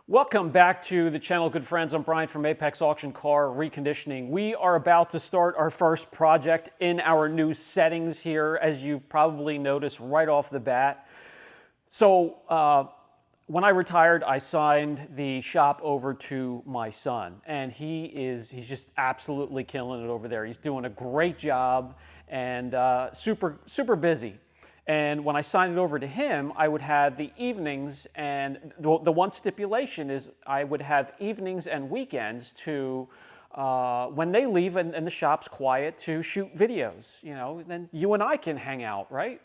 Welcome back to the channel, good friends. I'm Brian from Apex Auction Car Reconditioning. We are about to start our first project in our new settings here, as you probably noticed right off the bat. So when I retired, I signed the shop over to my son, and he's just absolutely killing it over there. He's doing a great job and super busy. And when I signed it over to him, I would have the evenings, and the one stipulation is I would have evenings and weekends to, when they leave and the shop's quiet, to shoot videos. You know, then you and I can hang out, right?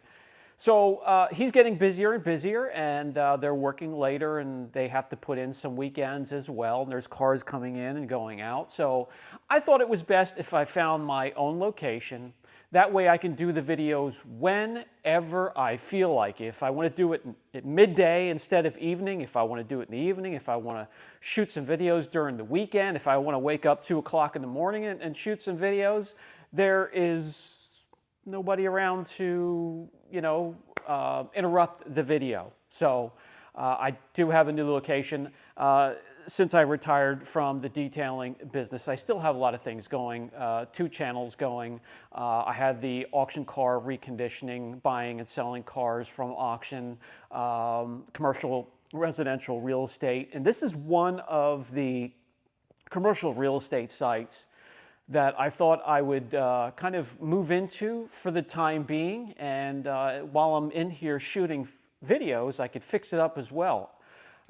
So he's getting busier and busier, and they're working later, and they have to put in some weekends as well, and there's cars coming in and going out. So I thought it was best if I found my own location. That way I can do the videos whenever I feel like it. If I want to do it at midday instead of evening, if I want to do it in the evening, if I want to shoot some videos during the weekend, if I want to wake up 2 o'clock in the morning and shoot some videos, there is nobody around to, interrupt the video. So I do have a new location. Since I retired from the detailing business, I still have a lot of things going, 2 channels going. I have the auction car reconditioning, buying and selling cars from auction, commercial residential real estate. And this is one of the commercial real estate sites that I thought I would kind of move into for the time being. And while I'm in here shooting videos, I could fix it up as well.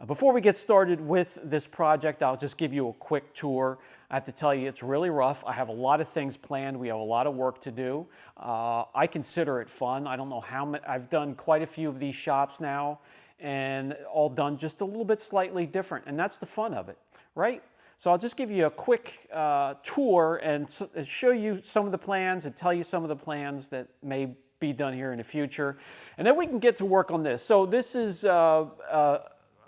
Before we get started with this project, I'll just give you a quick tour. I have to tell you, it's really rough. I have a lot of things planned. We have a lot of work to do. I consider it fun. I don't know how many. I've done quite a few of these shops now, and all done just a little bit slightly different, and that's the fun of it, right? So I'll just give you a quick tour and show you some of the plans and tell you some of the plans that may be done here in the future, and then we can get to work on this. So this is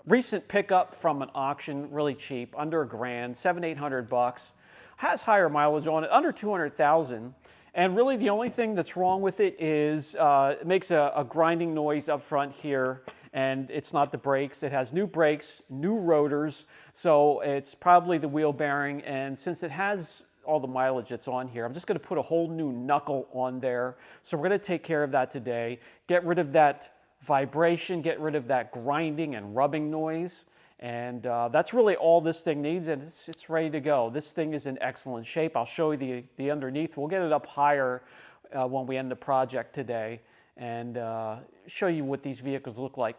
recent pickup from an auction, really cheap, under $1,000, $700-800, has higher mileage on it, under 200,000. And really the only thing that's wrong with it is it makes a grinding noise up front here, and it's not the brakes. It has new brakes, new rotors, so it's probably the wheel bearing. And since it has all the mileage that's on here, I'm just going to put a whole new knuckle on there. So we're going to take care of that today, get rid of that vibration, get rid of that grinding and rubbing noise, and that's really all this thing needs, and it's ready to go. This thing is in excellent shape. I'll show you the underneath. We'll get it up higher when we end the project today, and show you what these vehicles look like.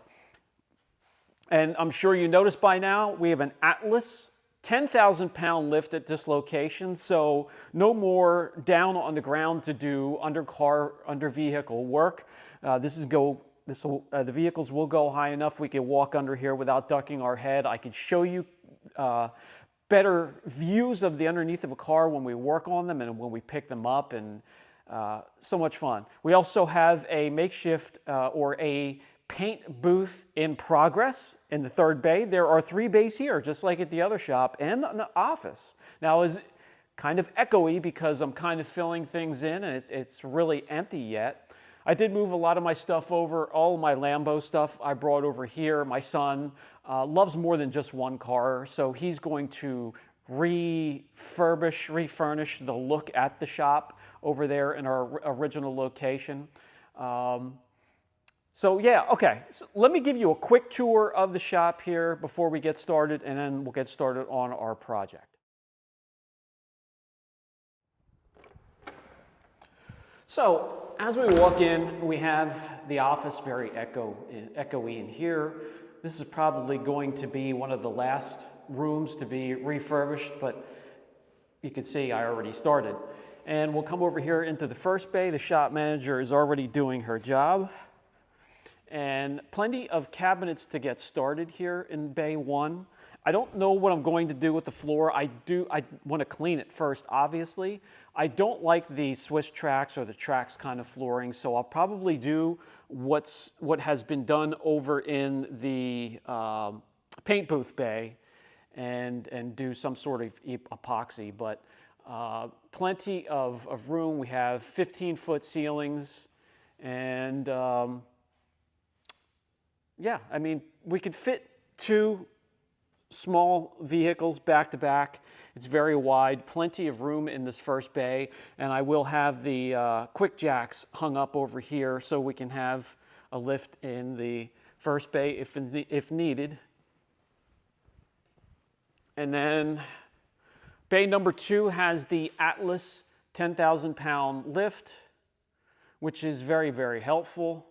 And I'm sure you noticed by now, we have an Atlas 10,000-pound lift at this location, so no more down on the ground to do under vehicle work. The vehicles will go high enough we can walk under here without ducking our head. I could show you better views of the underneath of a car when we work on them and when we pick them up, and so much fun. We also have a makeshift or a paint booth in progress in the 3rd bay. There are 3 bays here, just like at the other shop, and the office. Now it's kind of echoey because I'm kind of filling things in, and it's really empty yet. I did move a lot of my stuff over. All of my Lambo stuff I brought over here. My son loves more than just one car, so he's going to refurnish the look at the shop over there in our original location. So yeah, okay. So let me give you a quick tour of the shop here before we get started, and then we'll get started on our project. So as we walk in, we have the office, very echoey in here. This is probably going to be one of the last rooms to be refurbished, but you can see I already started. And we'll come over here into the 1st bay. The shop manager is already doing her job. And plenty of cabinets to get started here in bay 1. I don't know what I'm going to do with the floor. I want to clean it first, obviously. I don't like the Swiss tracks or the tracks kind of flooring, so I'll probably do what has been done over in the paint booth bay and do some sort of epoxy. But plenty of room. We have 15-foot ceilings, and yeah, I mean, we could fit 2 small vehicles back to back. It's very wide, plenty of room in this first bay, and I will have the quick jacks hung up over here so we can have a lift in the first bay if needed. And then bay number 2 has the Atlas 10,000 pound lift, which is very, very helpful.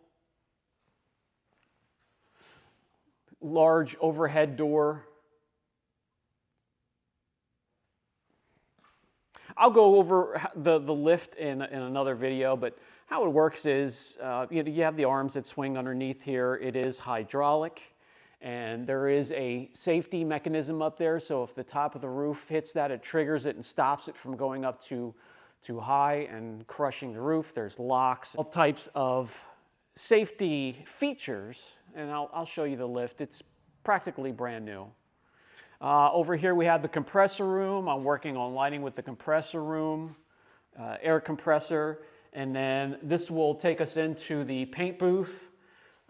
Large overhead door. I'll go over the lift in another video, but how it works is you have the arms that swing underneath here. It is hydraulic, and there is a safety mechanism up there, so if the top of the roof hits that, it triggers it and stops it from going up too high and crushing the roof. There's locks, all types of safety features, and I'll show you the lift. It's practically brand new. Over here we have the compressor room. I'm working on lighting with the compressor room, air compressor, and then this will take us into the paint booth,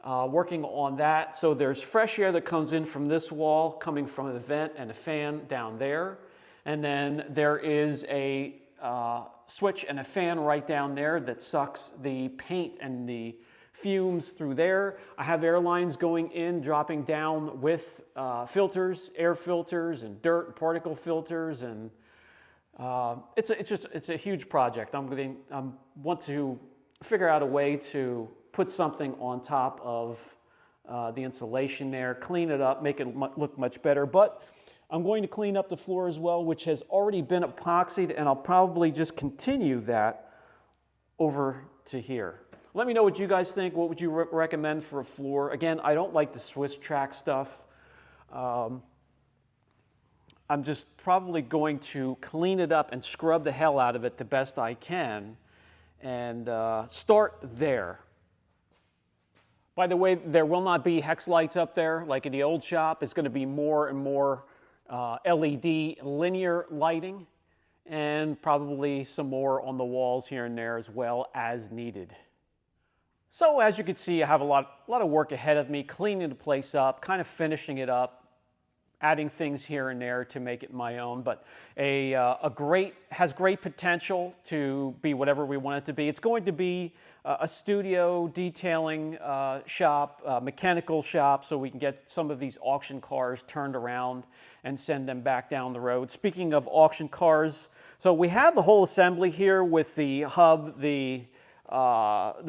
working on that. So there's fresh air that comes in from this wall, coming from the vent and a fan down there. And then there is a switch and a fan right down there that sucks the paint and the fumes through there. I have air lines going in, dropping down with filters, air filters and dirt and particle filters, and it's a huge project. I want to figure out a way to put something on top of the insulation there, clean it up, make it look much better. But I'm going to clean up the floor as well, which has already been epoxied, and I'll probably just continue that over to here. Let me know what you guys think. What would you recommend for a floor? Again, I don't like the Swiss track stuff. I'm just probably going to clean it up and scrub the hell out of it the best I can and start there. By the way, there will not be hex lights up there like in the old shop. It's going to be more and more LED linear lighting, and probably some more on the walls here and there as well as needed. So as you can see, I have a lot of work ahead of me, cleaning the place up, kind of finishing it up, adding things here and there to make it my own, but has great potential to be whatever we want it to be. It's going to be a studio detailing shop, mechanical shop, so we can get some of these auction cars turned around and send them back down the road. Speaking of auction cars, so we have the whole assembly here with the hub, the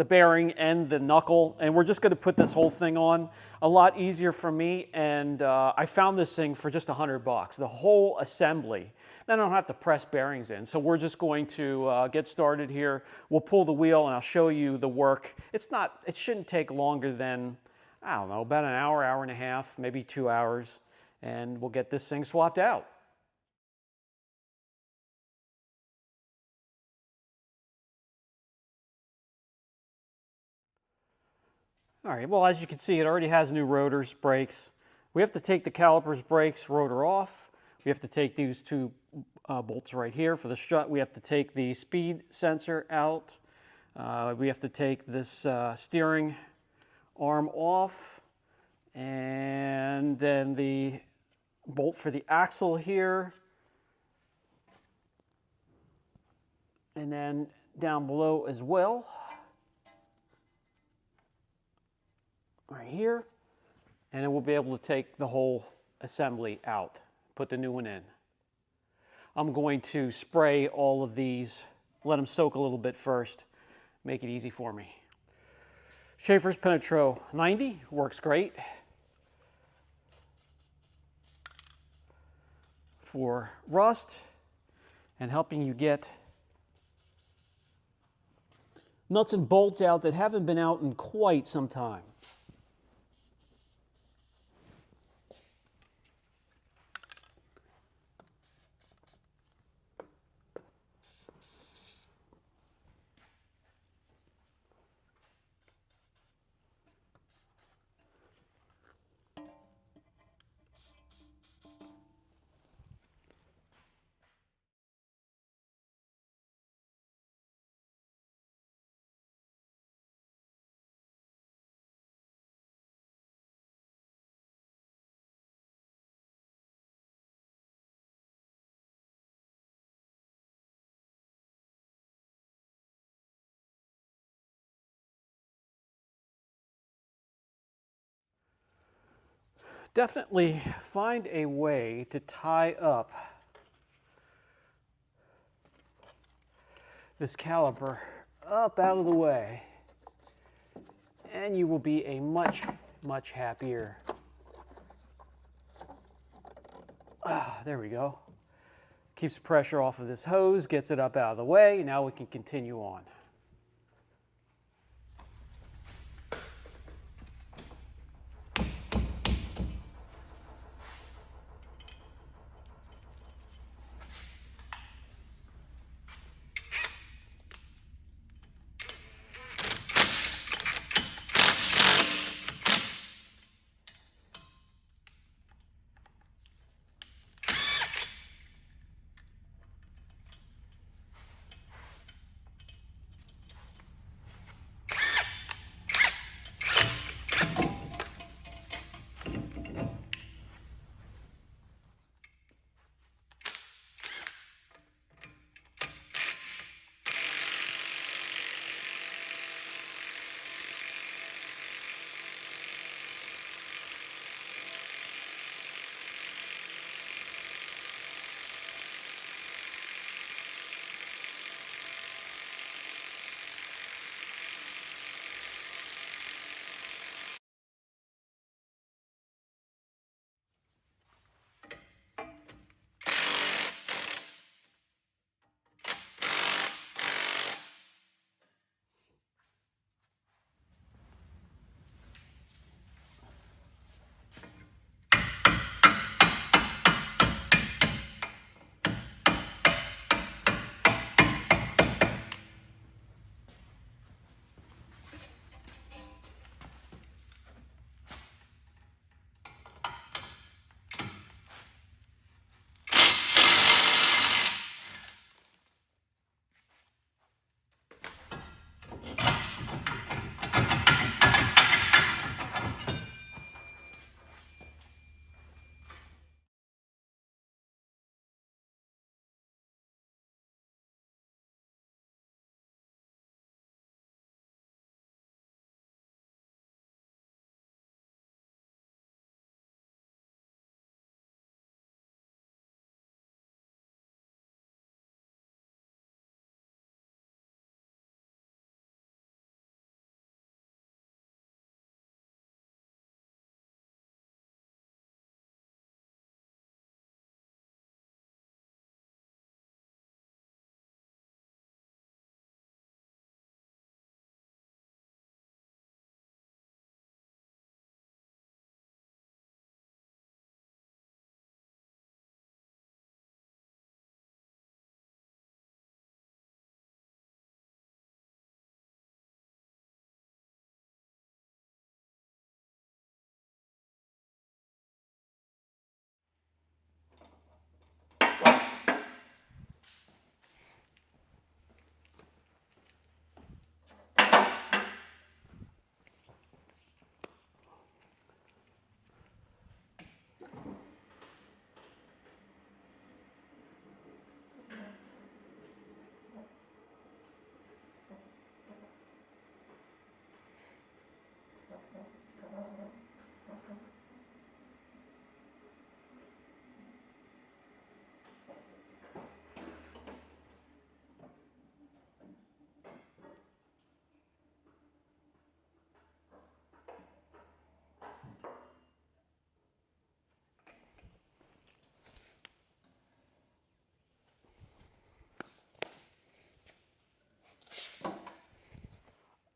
bearing and the knuckle, and we're just going to put this whole thing on. A lot easier for me, and I found this thing for just $100, the whole assembly. Then I don't have to press bearings in. So we're just going to get started here. We'll pull the wheel and I'll show you the work. It shouldn't take longer than, I don't know, about an hour, hour and a half, maybe 2 hours, and we'll get this thing swapped out. All right, well, as you can see, it already has new rotors, brakes. We have to take the calipers, brakes, rotor off. We have to take these two bolts right here for the strut. We have to take the speed sensor out. We have to take this steering arm off. And then the bolt for the axle here. And then down below as well. Right here, and then we'll be able to take the whole assembly out, put the new one in. I'm going to spray all of these, let them soak a little bit first, make it easy for me. Schaefer's Penetro 90 works great for rust and helping you get nuts and bolts out that haven't been out in quite some time. definitely find a way to tie up this caliper up out of the way, and you will be a much happier. There we go. Keeps pressure off of this hose, gets it up out of the way. Now we can continue on.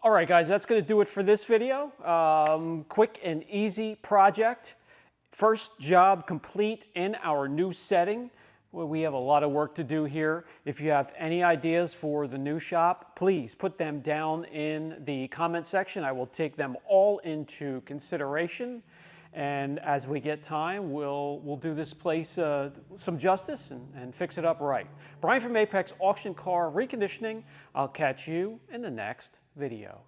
All right, guys, that's going to do it for this video. Quick and easy project. First job complete in our new setting. Well, we have a lot of work to do here. If you have any ideas for the new shop, please put them down in the comment section. I will take them all into consideration. And as we get time, we'll do this place some justice and fix it up right. Brian from Apex Auction Car Reconditioning. I'll catch you in the next video.